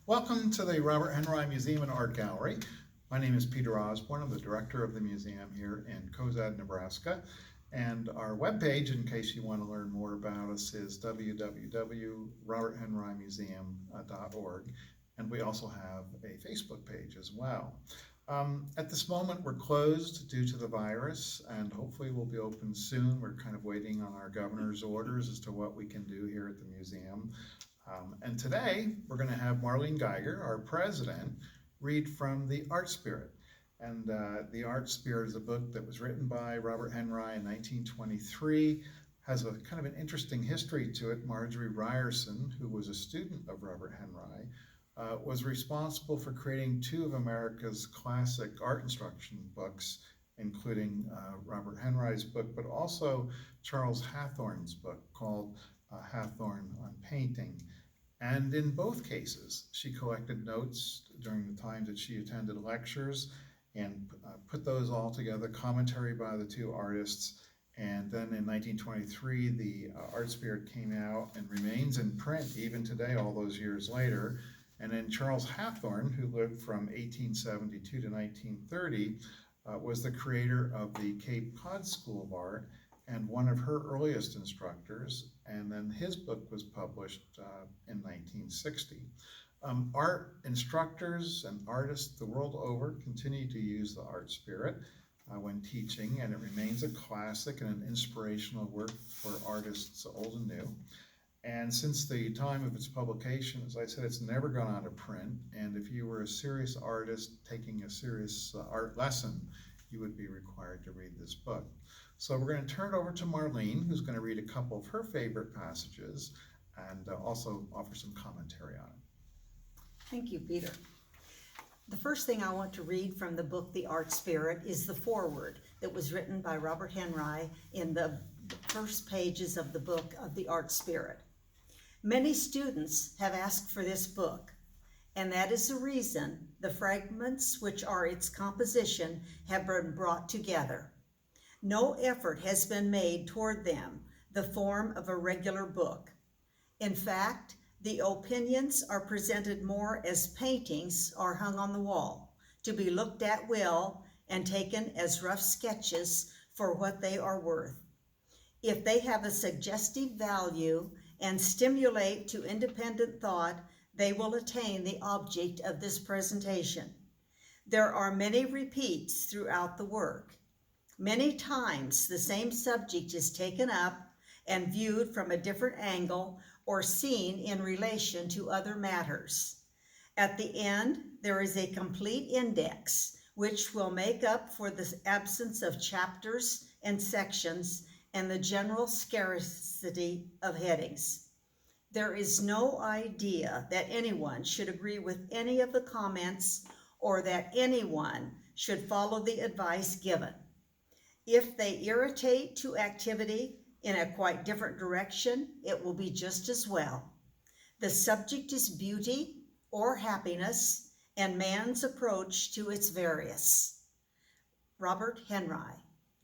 Welcome to the Robert Henri Museum and Art Gallery. My name is Peter Osborne. I'm the director of the museum here in Cozad, Nebraska. And our webpage, in case you want to learn more about us, is www.roberthenrymuseum.org. And we also have a Facebook page as well. At this moment, we're closed due to the virus, and hopefully we'll be open soon. We're kind of waiting on our governor's orders as to what we can do here at the museum. And today, we're going to have Marlene Geiger, our president, read from The Art Spirit. And The Art Spirit is a book that was written by Robert Henri in 1923, has a kind of an interesting history to it. Marjorie Ryerson, who was a student of Robert Henri, was responsible for creating two of America's classic art instruction books, including Robert Henri's book, but also Charles Hathorne's book called Hathorne on Painting. And in both cases, she collected notes during the time that she attended lectures and put those all together, commentary by the two artists. And then in 1923, the Art Spirit came out and remains in print even today, all those years later. And then Charles Hathorne, who lived from 1872 to 1930, was the creator of the Cape Cod School of Art and one of her earliest instructors, and then his book was published in 1960. Art instructors and artists the world over continue to use the Art Spirit when teaching, and it remains a classic and an inspirational work for artists old and new. And since the time of its publication, as I said, it's never gone out of print, and if you were a serious artist taking a serious art lesson, you would be required to read this book. So we're going to turn it over to Marlene, who's going to read a couple of her favorite passages and also offer some commentary on it. Thank you, Peter. The first thing I want to read from the book, The Art Spirit, is the foreword that was written by Robert Henri in the first pages of the book of The Art Spirit. Many students have asked for this book, and that is the reason the fragments which are its composition have been brought together. No effort has been made toward them, the form of a regular book. In fact, the opinions are presented more as paintings or hung on the wall, to be looked at will and taken as rough sketches for what they are worth. If they have a suggestive value and stimulate to independent thought, they will attain the object of this presentation. There are many repeats throughout the work. Many times the same subject is taken up and viewed from a different angle or seen in relation to other matters. At the end, there is a complete index which will make up for the absence of chapters and sections and the general scarcity of headings. There is no idea that anyone should agree with any of the comments or that anyone should follow the advice given. If they irritate to activity in a quite different direction, it will be just as well. The subject is beauty or happiness and man's approach to its various. Robert Henri,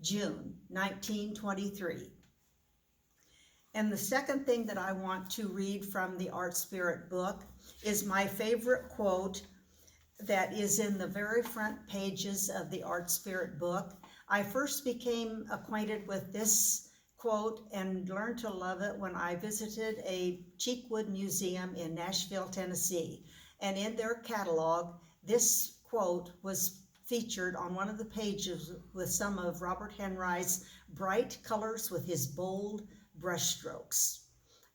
June 1923. And the second thing that I want to read from the Art Spirit book is my favorite quote that is in the very front pages of the Art Spirit book. I first became acquainted with this quote and learned to love it when I visited a teakwood museum in Nashville, Tennessee. And in their catalog, this quote was featured on one of the pages with some of Robert Henri's bright colors with his bold brushstrokes.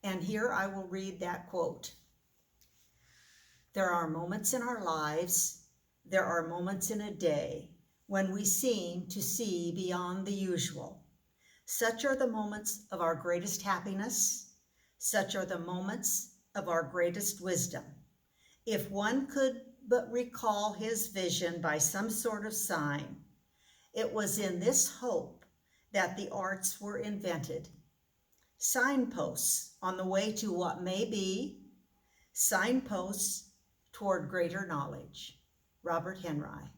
And here I will read that quote. There are moments in our lives, there are moments in a day, when we seem to see beyond the usual. Such are the moments of our greatest happiness. Such are the moments of our greatest wisdom. If one could but recall his vision by some sort of sign, it was in this hope that the arts were invented. Signposts on the way to what may be, signposts toward greater knowledge. Robert Henri.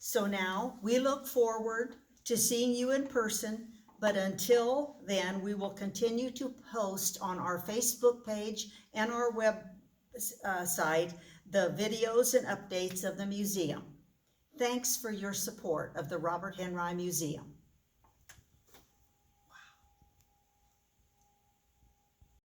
So now we look forward to seeing you in person But until then, we will continue to post on our Facebook page and our web site the videos and updates of the museum. Thanks for your support of the Robert Henri Museum.